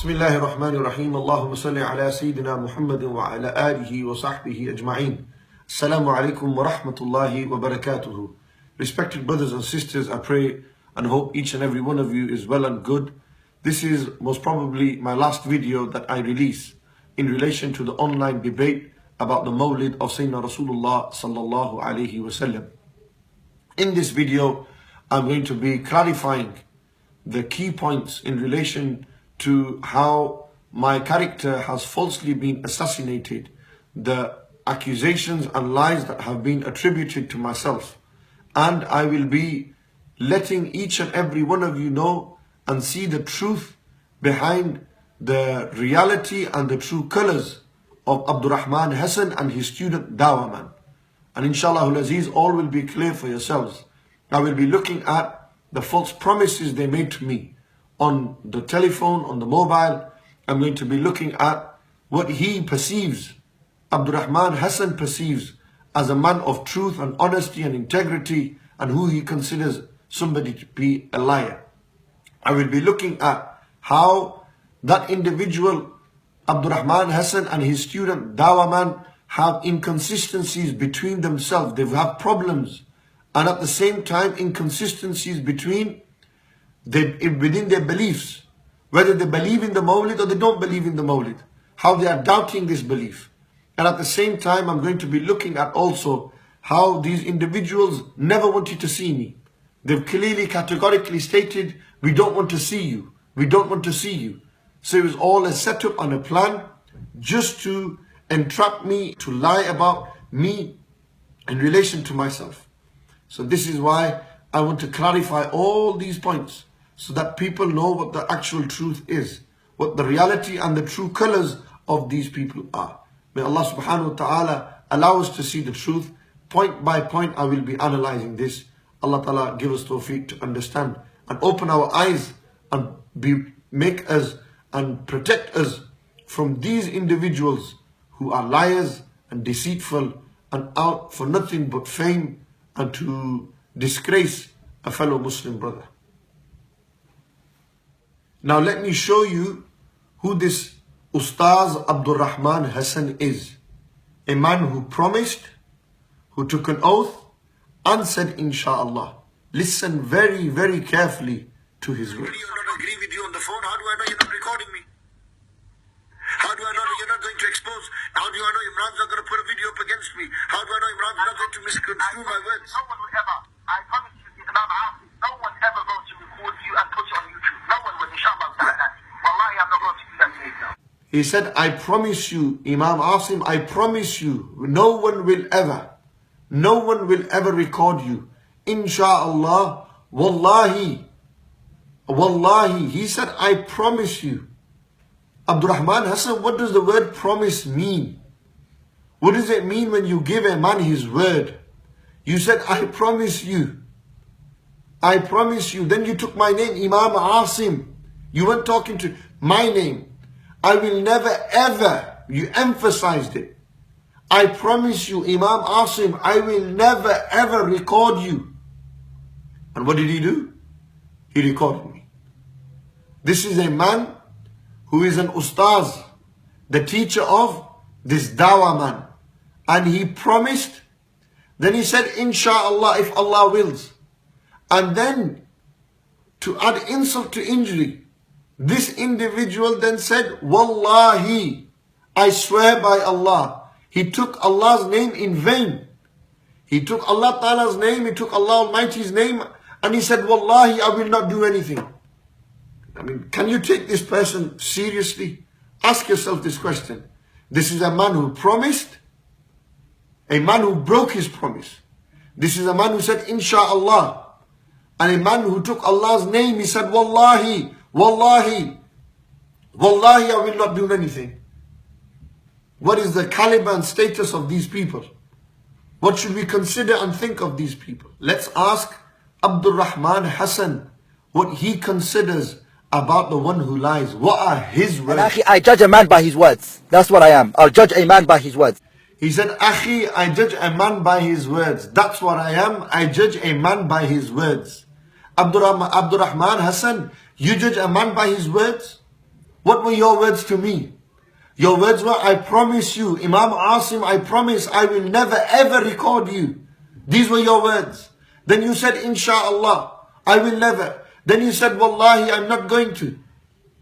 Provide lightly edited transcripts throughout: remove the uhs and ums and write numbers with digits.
بسم الله الرحمن الرحيم اللهم صل على سيدنا محمد وعلى آله وصحبه أجمعين. Assalamu alaikum wa rahmatullahi wa barakatuhu. Respected brothers and sisters, I pray and hope each and every one of you is well and good. This is most probably my last video that I release in relation to the online debate about the Mawlid of Sayyidina Rasulullah sallallahu alaihi wasallam. In this video, I'm going to be clarifying the key points in relation to how my character has falsely been assassinated, the accusations and lies that have been attributed to myself. And I will be letting each and every one of you know and see the truth behind the reality and the true colors of Abdul Rahman Hassan and his student Dawah man. And inshallah al-Aziz, all will be clear for yourselves. I will be looking at the false promises they made to me on the telephone, on the mobile. I'm going to be looking at what he perceives, Abdul Rahman Hassan perceives as a man of truth and honesty and integrity, and who he considers somebody to be a liar. I will be looking at how that individual, Abdul Rahman Hassan, and his student Dawah man have inconsistencies between themselves. They have problems, and at the same time inconsistencies within their beliefs, whether they believe in the Mawlid or they don't believe in the Mawlid, how they are doubting this belief. And at the same time, I'm going to be looking at also how these individuals never wanted to see me. They've clearly, categorically stated, we don't want to see you. We don't want to see you. So it was all a setup and a plan just to entrap me, to lie about me in relation to myself. So this is why I want to clarify all these points, so that people know what the actual truth is, what the reality and the true colors of these people are. May Allah subhanahu wa ta'ala allow us to see the truth. Point by point I will be analyzing this. Allah ta'ala give us tawfiq to understand and open our eyes and make us and protect us from these individuals who are liars and deceitful and out for nothing but fame and to disgrace a fellow Muslim brother. Now let me show you who this Ustaz Abdul Rahman Hassan is. A man who promised, who took an oath and said inshallah. Listen very, very carefully to his words. Do you not agree with you on the phone? How do I know you're not recording me? How do I know that you're not going to expose? How do I know Imran's not going to put a video up against me? How do I know Imran's not going to misconstrue my words? No one will ever, I promise you, Imam Asim, no one ever going to record you and put you on YouTube. No one will, inshallah. Wallahi, I'm not going to do that to you now. He said, I promise you, Imam Asim, I promise you, no one will ever record you. Insha'Allah, Wallahi, Wallahi. He said, I promise you. Abdul Rahman Hassan, what does the word promise mean? What does it mean when you give a man his word? You said, I promise you. I promise you. Then you took my name, Imam Asim. You weren't talking to my name. I will never ever, you emphasized it. I promise you, Imam Asim, I will never ever record you. And what did he do? He recorded me. This is a man who is an ustaz, the teacher of this Dawah man. And he promised, then he said, inshallah, if Allah wills. And then, to add insult to injury, this individual then said, Wallahi, I swear by Allah. He took Allah's name in vain. He took Allah Ta'ala's name, he took Allah Almighty's name, and he said, Wallahi, I will not do anything. I mean, can you take this person seriously? Ask yourself this question. This is a man who promised, a man who broke his promise. This is a man who said, inshallah. And a man who took Allah's name, he said, Wallahi, Wallahi, Wallahi, I will not do anything. What is the caliber and status of these people? What should we consider and think of these people? Let's ask Abdul Rahman Hassan what he considers about the one who lies. What are his words? Akhi, I judge a man by his words. That's what I am. I'll judge a man by his words. He said, Akhi, I judge a man by his words. That's what I am. I judge a man by his words. Abdul Rahman Hassan, you judge a man by his words? What were your words to me? Your words were, I promise you, Imam Asim, I promise I will never ever record you. These were your words. Then you said, Insha'Allah, I will never. Then you said, Wallahi, I'm not going to.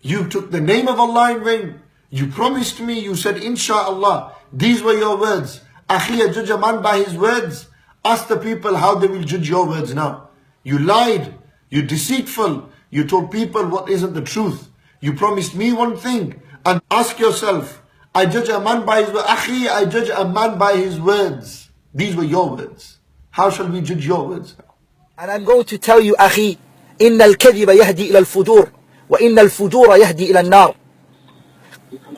You took the name of Allah in vain. You promised me, you said, Insha'Allah. These were your words. Akhiya, judge a man by his words. Ask the people how they will judge your words now. You lied. You're deceitful. You told people what isn't the truth. You promised me one thing. And ask yourself, I judge a man by his words. Akhi, I judge a man by his words. These were your words. How shall we judge your words now? And I'm going to tell you, أخي, إن الكذب يهدي إلى الفجور وإن الفجور يهدي إلى النار.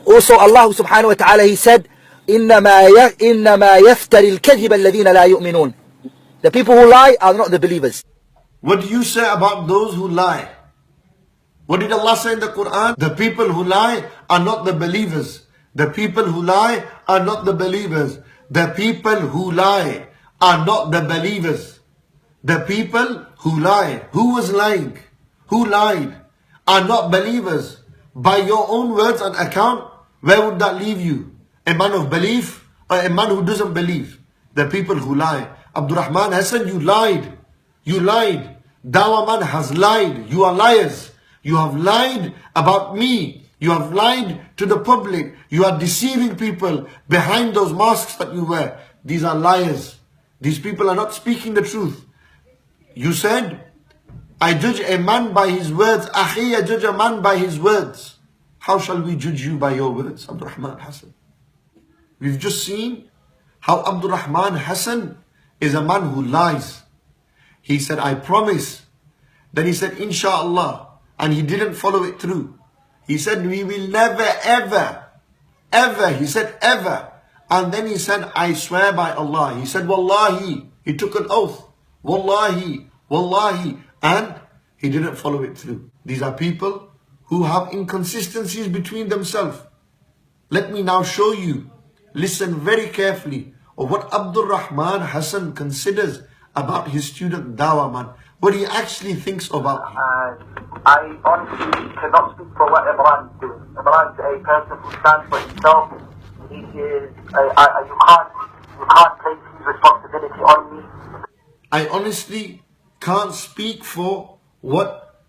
Also Allah subhanahu wa ta'ala, He said, إنما يفتري الكذب الذين لا يؤمنون. The people who lie are not the believers. What do you say about those who lie? What did Allah say in the Quran? The people who lie are not the believers. The people who lie are not the believers. The people who lie are not the believers. The people who lie, who was lying, who lied, are not believers. By your own words and account, where would that leave you? A man of belief or a man who doesn't believe? The people who lie. Abdul Rahman Hassan, you lied. You lied. Dawah man has lied. You are liars. You have lied about me. You have lied to the public. You are deceiving people behind those masks that you wear. These are liars. These people are not speaking the truth. You said, I judge a man by his words. Akhi, I judge a man by his words. How shall we judge you by your words, Abdul Rahman Hassan? We've just seen how Abdul Rahman Hassan is a man who lies. He said, I promise. Then he said, Insha'Allah. And he didn't follow it through. He said, we will never, ever. He said, ever. And then he said, I swear by Allah. He said, Wallahi. He took an oath. Wallahi, Wallahi. And he didn't follow it through. These are people who have inconsistencies between themselves. Let me now show you, listen very carefully, of what Abdul Rahman Hassan considers about his student Dawah man. What he actually thinks about him. I honestly cannot speak for what Imran is doing. Imran is a person who stands for himself. He is, you can't place his responsibility on me. I honestly can't speak for what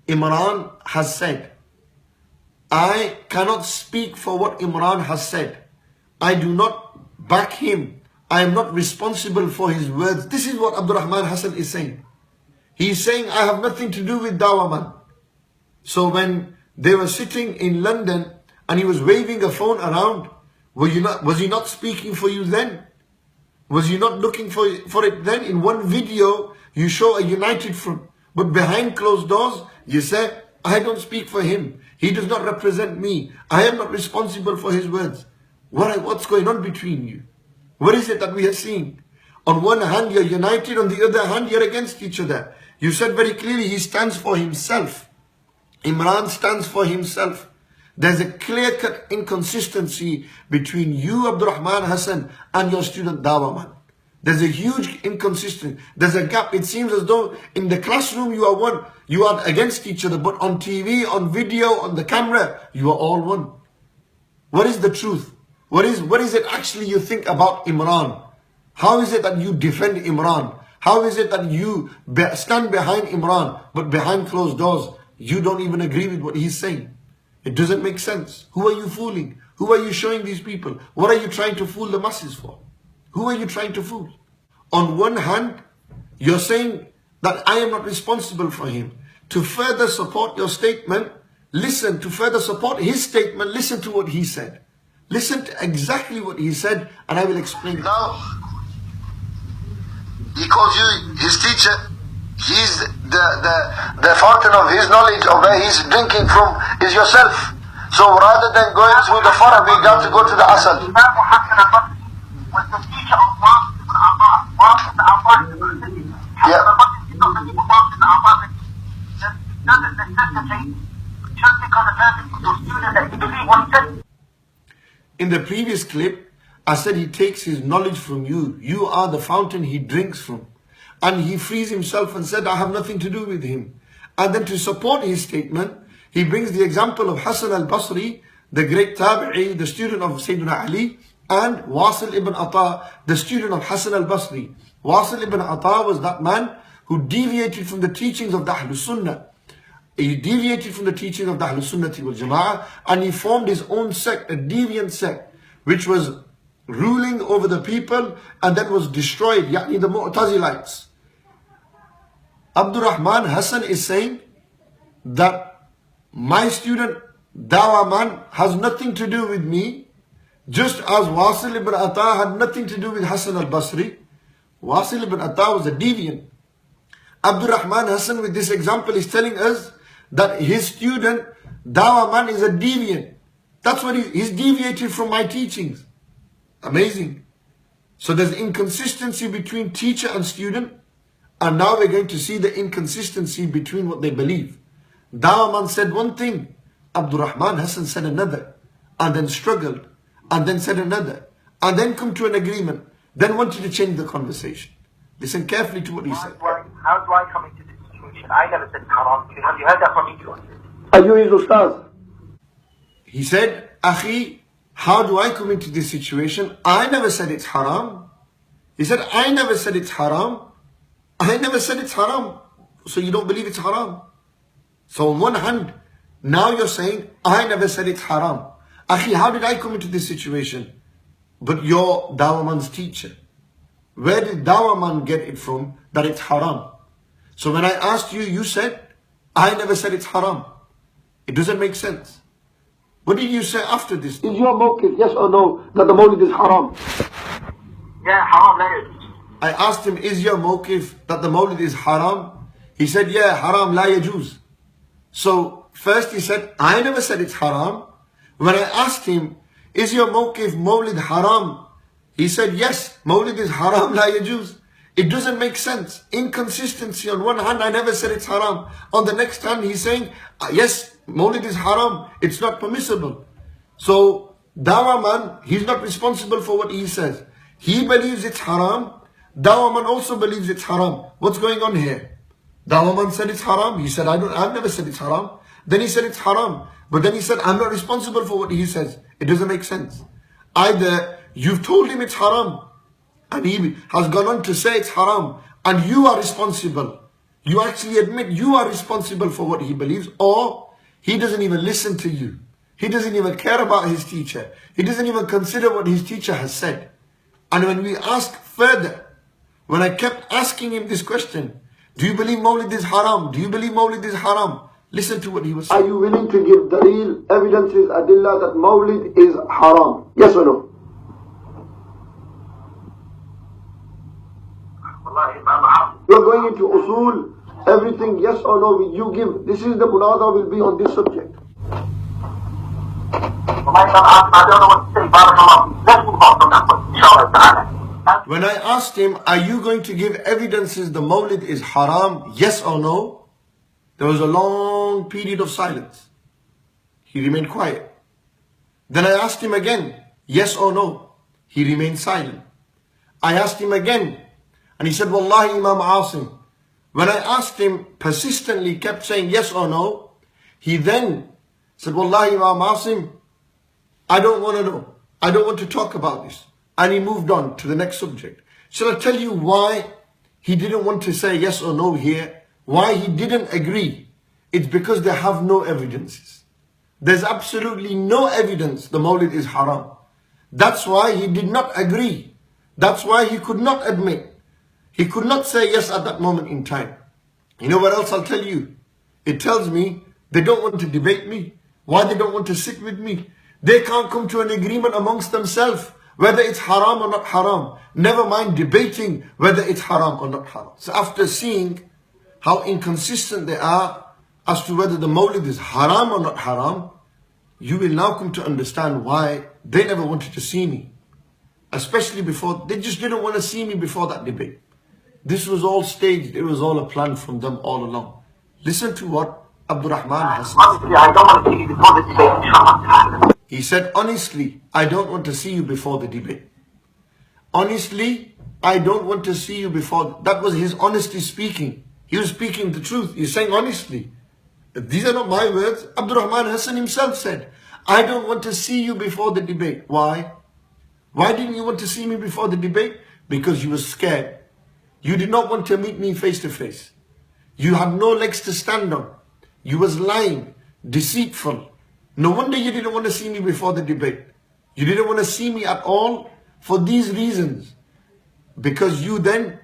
Imran has said. I cannot speak for what Imran has said. I do not back him. I am not responsible for his words. This is what Abdul Rahman Hassan is saying. He's saying, I have nothing to do with Dawah man. So when they were sitting in London and he was waving a phone around, was he not speaking for you then? Was you not looking for it then? In one video, you show a united front. But behind closed doors, you say, I don't speak for him. He does not represent me. I am not responsible for his words. What's going on between you? What is it that we are seeing? On one hand, you're united. On the other hand, you're against each other. You said very clearly, he stands for himself. Imran stands for himself. There's a clear-cut inconsistency between you, Abdul Rahman Hassan, and your student Dawah man. There's a huge inconsistency. There's a gap. It seems as though in the classroom you are one. You are against each other. But on TV, on video, on the camera, you are all one. What is the truth? What is it actually you think about Imran? How is it that you defend Imran? How is it that you stand behind Imran, but behind closed doors, you don't even agree with what he's saying? It doesn't make sense. Who are you fooling? Who are you showing these people? What are you trying to fool the masses for? Who are you trying to fool? On one hand, you're saying that I am not responsible for him. To further support your statement, listen. To further support his statement, listen to what he said. Listen to exactly what he said, and I will explain it. Now, he calls you his teacher. He's the fountain of his knowledge, of where he's drinking from, is yourself. So rather than going through the farah, we got to go to the asal. Imam Hassan was the teacher of Wahabis ibn Abbas. Wahabis ibn Abbas is the city. Yeah. Doesn't necessitate just because a person is a student that he believes what he said. In the previous clip, I said he takes his knowledge from you. You are the fountain he drinks from. And he frees himself and said, I have nothing to do with him. And then to support his statement, He brings the example of Hassan al-Basri, the great tabi'i, the student of Sayyidina Ali, and Wasil ibn Ata, the student of Hassan al-Basri. Wasil ibn Ata was that man who deviated from the teachings of the Ahlusunnah. He deviated from the teachings of the Ahlusunnah Wal Jammat, and he formed his own sect, a deviant sect, which was ruling over the people and then was destroyed, yani the Mu'tazilites. Abdul Rahman Hassan is saying that my student Dawah man has nothing to do with me, just as Wasil ibn Ata had nothing to do with Hassan al-Basri. Wasil ibn Ata was a deviant. Abdul Rahman Hassan with this example is telling us that his student Dawah man is a deviant. That's what he's deviated from my teachings. Amazing. So there's inconsistency between teacher and student, and now we're going to see the inconsistency between what they believe. Dawah man said one thing, Abdul Rahman Hassan said another, and then struggled, and then said another, and then come to an agreement, then wanted to change the conversation. Listen carefully to what he said. How do I come into this situation? I never said haram. Have you heard that from me? Are you his ustaz? He said, Akhi, how do I come into this situation? I never said it's haram. He said, I never said it's haram. I never said it's haram. So you don't believe it's haram. So on one hand, now you're saying, I never said it's haram. Akhi, how did I come into this situation? But you're Dawah man's teacher. Where did Dawah man get it from that it's haram? So when I asked you, you said, I never said it's haram. It doesn't make sense. What did you say after this? Is your mawqif, yes or no, that the mawlid is haram? Yeah, haram, la yajuz. I asked him, is your mawqif that the mawlid is haram? He said, yeah, haram, la yajuz. So first he said, I never said it's haram. When I asked him, is your mawqif mawlid haram? He said, yes, mawlid is haram, la yajuz. It doesn't make sense. Inconsistency. On one hand, I never said it's haram. On the next hand, he's saying, yes, mawlid is haram. It's not permissible. So, Dawah man, he's not responsible for what he says. He believes it's haram. Dawah man also believes it's haram. What's going on here? Dawah man said it's haram. He said, I've never said it's haram. Then he said it's haram. But then he said, I'm not responsible for what he says. It doesn't make sense. Either you've told him it's haram, and he has gone on to say it's haram, and you are responsible. You actually admit you are responsible for what he believes, or he doesn't even listen to you. He doesn't even care about his teacher. He doesn't even consider what his teacher has said. And when we ask further, when I kept asking him this question, do you believe mawlid is haram? Do you believe mawlid is haram? Listen to what he was saying. Are you willing to give dalil, evidences, adillah that mawlid is haram? Yes or no? You're going into usul, everything, yes or no, you give. This is the munazara will be on this subject. I don't know what to say. Barakallah. Let's move on from that point, inshallah. When I asked him, are you going to give evidences the mawlid is haram, yes or no? There was a long period of silence. He remained quiet. Then I asked him again, yes or no? He remained silent. I asked him again, and he said, Wallahi, Imam Asim. When I asked him, persistently kept saying yes or no. He then said, Wallahi, Imam Asim, I don't want to know. I don't want to talk about this. And he moved on to the next subject. Shall I tell you why he didn't want to say yes or no here? Why he didn't agree? It's because they have no evidences. There's absolutely no evidence the mawlid is haram. That's why he did not agree. That's why he could not admit. He could not say yes at that moment in time. You know what else I'll tell you? It tells me they don't want to debate me. Why they don't want to sit with me? They can't come to an agreement amongst themselves whether it's haram or not haram. Never mind debating whether it's haram or not haram. So after seeing how inconsistent they are as to whether the mawlid is haram or not haram, you will now come to understand why they never wanted to see me. Especially before, they just didn't want to see me before that debate. This was all staged, it was all a plan from them all along. Listen to what Abdul Rahman Hassan Honestly, I don't want to see you before the debate, inshallah. He said, honestly, I don't want to see you before the debate. Honestly, I don't want to see you before. That was his honesty speaking. He was speaking the truth. He's saying honestly, These are not my words. Abdul Rahman Hassan himself said, I don't want to see you before the debate. Why? Why didn't you want to see me before the debate? Because you were scared. You did not want to meet me face to face. You had no legs to stand on. You was lying, deceitful. No wonder you didn't want to see me before the debate. You didn't want to see me at all for these reasons. Because you then,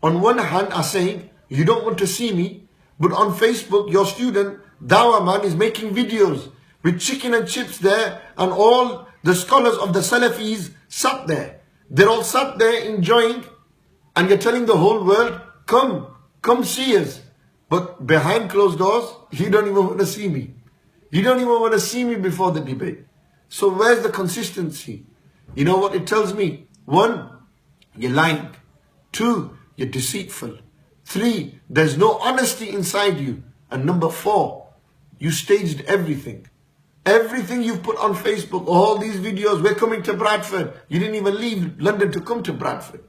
on one hand, are saying, you don't want to see me, but on Facebook, your student, Dawah man, is making videos with chicken and chips there, and all the scholars of the Salafis sat there. They're all sat there enjoying, and you're telling the whole world, come see us. But behind closed doors, you don't even want to see me. You don't even want to see me before the debate. So where's the consistency? You know what it tells me? 1, you're lying. 2, you're deceitful. 3, there's no honesty inside you. And number 4, you staged everything. Everything you've put on Facebook, all these videos, we're coming to Bradford. You didn't even leave London to come to Bradford.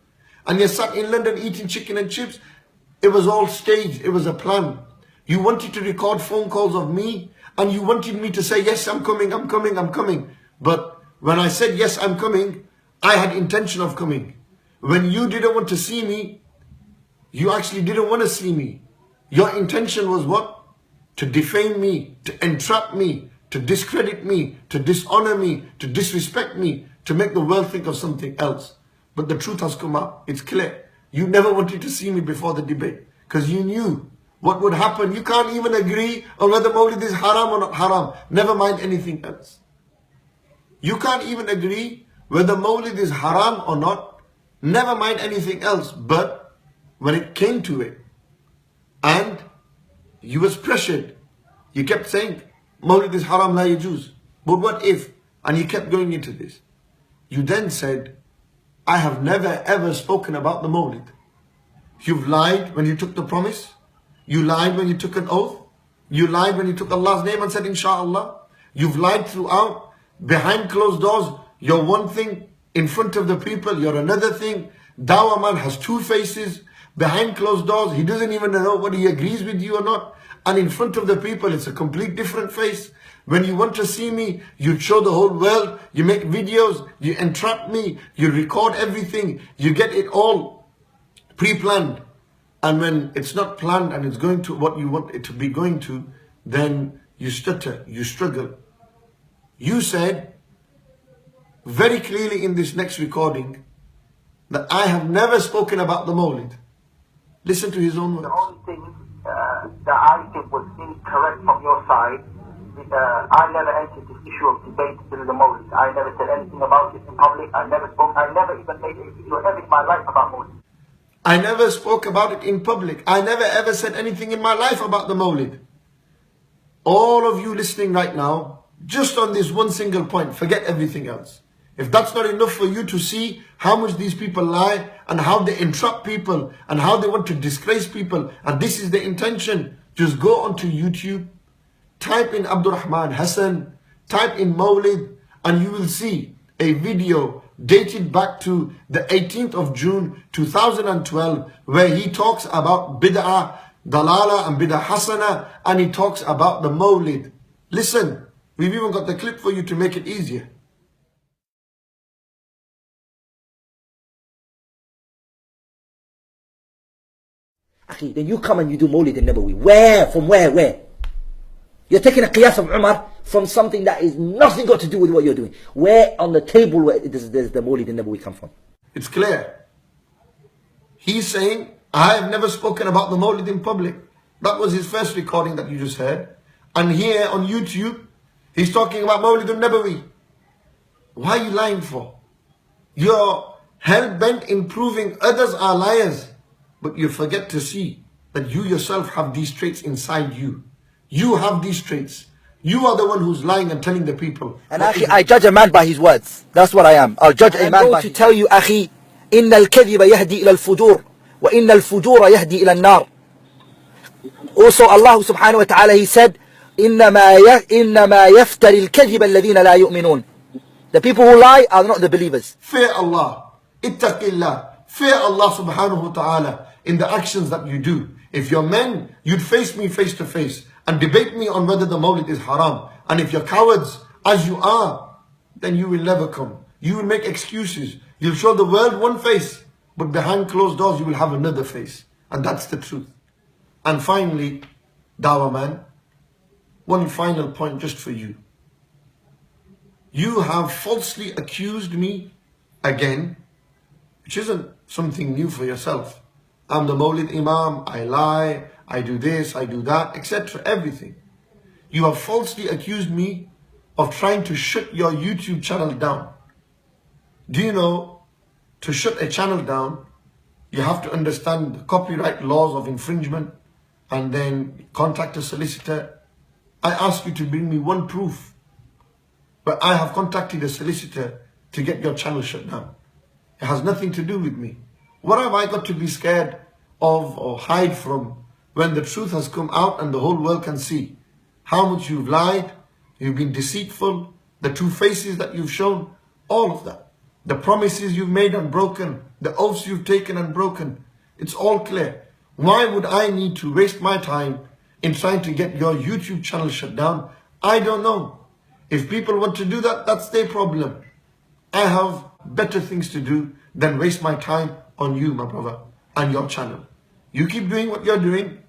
And you sat in London eating chicken and chips. It was all staged. It was a plan. You wanted to record phone calls of me, and you wanted me to say, yes, I'm coming, I'm coming, I'm coming. But when I said, yes, I'm coming, I had intention of coming. When you didn't want to see me, you actually didn't want to see me. Your intention was what? To defame me, to entrap me, to discredit me, to dishonor me, to disrespect me, to make the world think of something else. But the truth has come out. It's clear. You never wanted to see me before the debate because you knew what would happen. You can't even agree on whether Mawlid is haram or not haram. Never mind anything else. You can't even agree whether Mawlid is haram or not. Never mind anything else. But when it came to it, and you was pressured, you kept saying, Mawlid is haram, la yajuz. But what if? And you kept going into this. You then said, I have never ever spoken about the Mawlid. You've lied when you took the promise. You lied when you took an oath. You lied when you took Allah's name and said, Inshallah. You've lied throughout. Behind closed doors, you're one thing. In front of the people, you're another thing. Dawah man has 2 faces. Behind closed doors, he doesn't even know whether he agrees with you or not. And in front of the people, it's a complete different face. When you want to see me, you show the whole world. You make videos. You entrap me. You record everything. You get it all pre-planned. And when it's not planned and it's going to what you want it to be going to, then you stutter, you struggle. You said very clearly in this next recording that I have never spoken about the Mawlid. Listen to his own words. The only thing that I think was incorrect from your side, I never entered this issue of debate through the Mawlid. I never said anything about it in public. I never even made a video ever in my life about Mawlid. I never spoke about it in public. I never ever said anything in my life about the Mawlid. All of you listening right now, just on this one single point, forget everything else. If that's not enough for you to see how much these people lie and how they entrap people and how they want to disgrace people, and this is the intention, just go onto YouTube, type in Abdul Rahman Hassan, type in Mawlid, and you will see a video dated back to the 18th of June 2012 where he talks about bid'ah, dalala and bid'ah hasana, and he talks about the Mawlid. Listen, we've even got the clip for you to make it easier. Then you come and you do Mawlid al-Nabawi. Where? From where? Where? You're taking a qiyas of Umar from something that is nothing got to do with what you're doing. Where on the table where does the Mawlid al-Nabawi come from? It's clear. He's saying, I have never spoken about the Mawlid in public. That was his first recording that you just heard. And here on YouTube, he's talking about Mawlid al-Nabawi. Why are you lying for? You're hell-bent in proving others are liars. But you forget to see that you yourself have these traits inside you. You have these traits. You are the one who's lying and telling the people. And Akhi, I judge a man by his words. That's what I am. I'll judge a man by to tell you, Akhi, إن الكذب يهدي إلى الفجور وإن الفجور يهدي إلى النار. Also Allah subhanahu wa ta'ala, he said, إنما يفتري الكذب الذين لا يؤمنون. The people who lie are not the believers. Fear Allah. Ittaqillah. Fear Allah subhanahu wa ta'ala in the actions that you do. If you're men, you'd face me face to face. and debate me on whether the Mawlid is haram. And if you're cowards, as you are, then you will never come. You will make excuses. You'll show the world one face, but behind closed doors you will have another face. And that's the truth. And finally, Dawah man, one final point just for you. You have falsely accused me again, which isn't something new for yourself. I'm the Mawlid Imam, I lie, I do this, I do that, etc. Everything. You have falsely accused me of trying to shut your YouTube channel down. Do you know, to shut a channel down, you have to understand the copyright laws of infringement and then contact a solicitor. I ask you to bring me one proof, but I have contacted a solicitor to get your channel shut down. It has nothing to do with me. What have I got to be scared of or hide from when the truth has come out and the whole world can see how much you've lied, you've been deceitful, the two faces that you've shown, all of that. The promises you've made and broken, the oaths you've taken and broken. It's all clear. Why would I need to waste my time in trying to get your YouTube channel shut down? I don't know. If people want to do that, that's their problem. I have better things to do than waste my time on you, my brother, and your channel. You keep doing what you're doing.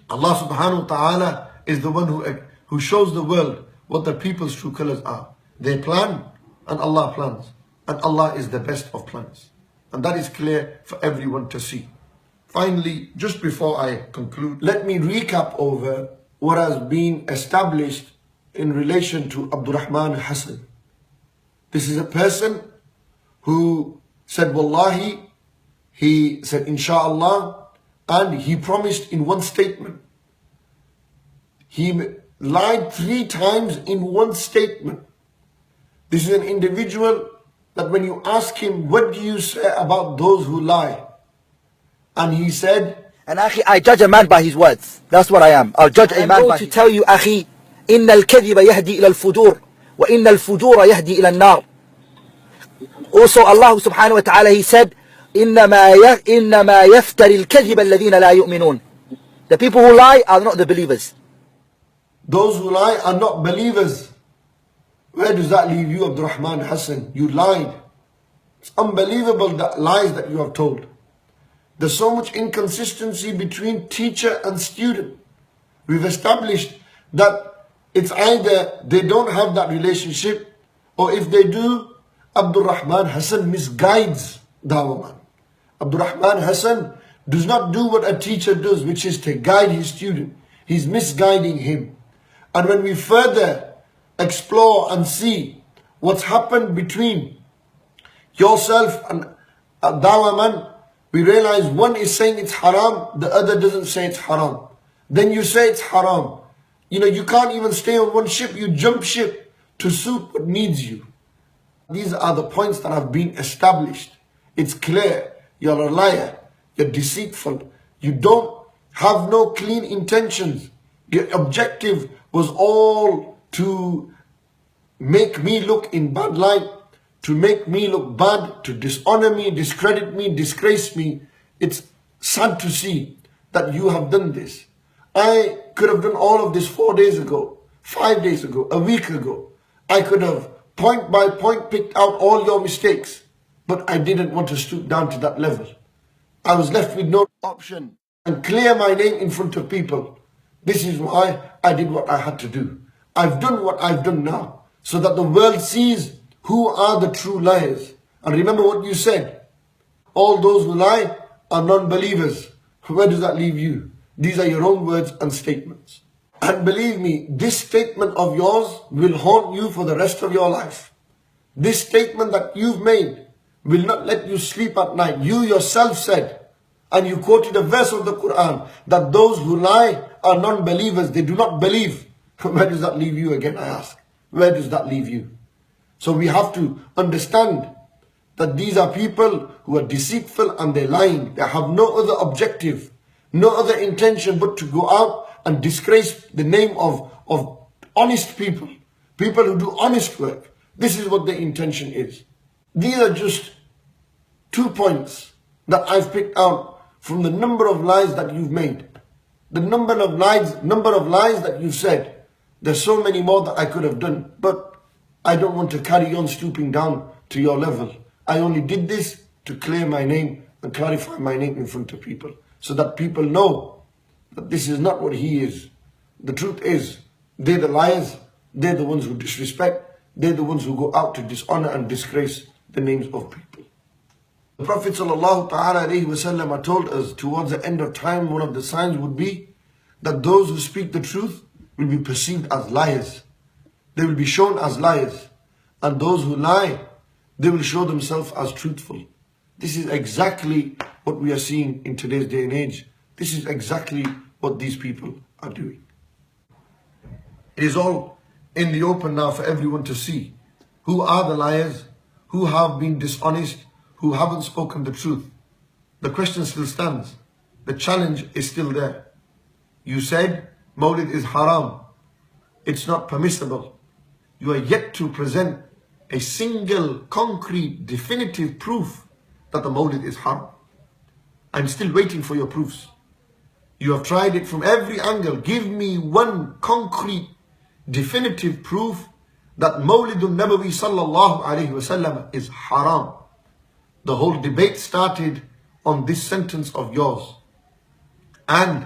Allah subhanahu wa ta'ala is the one who shows the world what the people's true colors are. They plan and Allah plans. And Allah is the best of plans. And that is clear for everyone to see. Finally, just before I conclude, let me recap over what has been established in relation to Abdul Rahman Hassan. This is a person who said Wallahi, he said Inshallah, and he promised in one statement. He lied 3 times in one statement. This is an individual that when you ask him, what do you say about those who lie? And he said, and Akhi, I judge a man by his words. That's what I am. I'll judge a man by his words. To tell you, Akhi, إن الكذب يهدي إلى الفجور وإن الفجور يهدي إلى النار. Also Allah subhanahu wa ta'ala, he said, إنما يفتري الكذب الذين لا يؤمنون. The people who lie are not the believers. Those who lie are not believers. Where does that leave you, Abdul Rahman Hassan? You lied. It's unbelievable that lies that you have told. There's so much inconsistency between teacher and student. We've established that it's either they don't have that relationship, or if they do, Abdul Rahman Hassan misguides Dawah man. Abdul Rahman Hassan does not do what a teacher does, which is to guide his student. He's misguiding him. And when we further explore and see what's happened between yourself and Dawah man, we realize one is saying it's haram, the other doesn't say it's haram. Then you say it's haram. You know, you can't even stay on one ship, you jump ship to suit what needs you. These are the points that have been established. It's clear, you're a liar, you're deceitful, you don't have no clean intentions. Your objective was all to make me look in bad light, to make me look bad, to dishonor me, discredit me, disgrace me. It's sad to see that you have done this. I could have done all of this 4 days ago, 5 days ago, a week ago. I could have point by point picked out all your mistakes, but I didn't want to stoop down to that level. I was left with no option and clear my name in front of people. This is why I did what I had to do. I've done what I've done now, so that the world sees who are the true liars. And remember what you said. All those who lie are non-believers. Where does that leave you? These are your own words and statements. And believe me, this statement of yours will haunt you for the rest of your life. This statement that you've made will not let you sleep at night. You yourself said, and you quoted a verse of the Quran, that those who lie are non-believers. They do not believe. Where does that leave you again, I ask? Where does that leave you? So we have to understand that these are people who are deceitful and they're lying. They have no other objective, no other intention but to go out and disgrace the name of honest people. People who do honest work. This is what their intention is. These are just 2 points that I've picked out from the number of lies that you've made. The number of lies that you've said, there's so many more that I could have done, but I don't want to carry on stooping down to your level. I only did this to clear my name and clarify my name in front of people, so that people know that this is not what he is. The truth is, they're the liars, they're the ones who disrespect, they're the ones who go out to dishonor and disgrace the names of people. The Prophet ﷺ told us towards the end of time, one of the signs would be that those who speak the truth will be perceived as liars. They will be shown as liars. And those who lie, they will show themselves as truthful. This is exactly what we are seeing in today's day and age. This is exactly what these people are doing. It is all in the open now for everyone to see who are the liars, who have been dishonest, who haven't spoken the truth. The question still stands. The challenge is still there. You said Mawlid is haram. It's not permissible. You are yet to present a single, concrete, definitive proof that the Mawlid is haram. I'm still waiting for your proofs. You have tried it from every angle. Give me one concrete, definitive proof that Mawlidun Nabawi sallallahu alayhi wasallam is haram. The whole debate started on this sentence of yours. And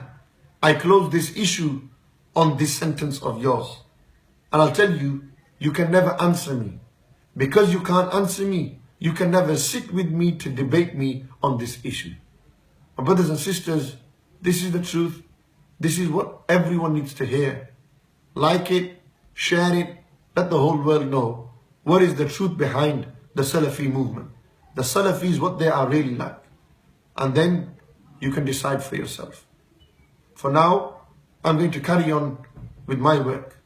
I close this issue on this sentence of yours. And I'll tell you, you can never answer me. Because you can't answer me, you can never sit with me to debate me on this issue. My brothers and sisters, this is the truth. This is what everyone needs to hear. Like it, share it, let the whole world know what is the truth behind the Salafi movement. The Salafis, what they are really like. And then you can decide for yourself. For now, I'm going to carry on with my work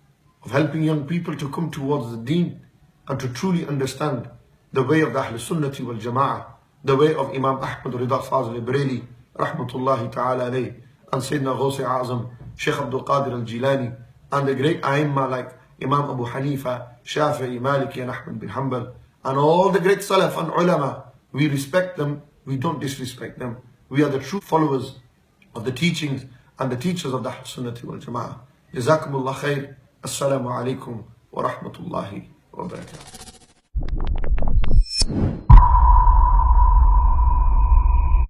of helping young people to come towards the deen and to truly understand the way of the Ahlusunnah Wal Jammat, the way of Imam Ahmad Rida Fazl Ibreli, rahmatullahi ta'ala alayhi, and Sayyidina Ghaus Azam, Shaykh Abdul Qadir al-Jilani, and the great Aimma like Imam Abu Hanifa, Shafi'i, Maliki and Ahmad bin Hanbal, and all the great Salaf and Ulama. We respect them, we don't disrespect them. We are the true followers of the teachings and the teachers of the Ahlusunnah Wal Jammat. Jazakumullah khair. Assalamu alaikum wa rahmatullahi wa barakatuh.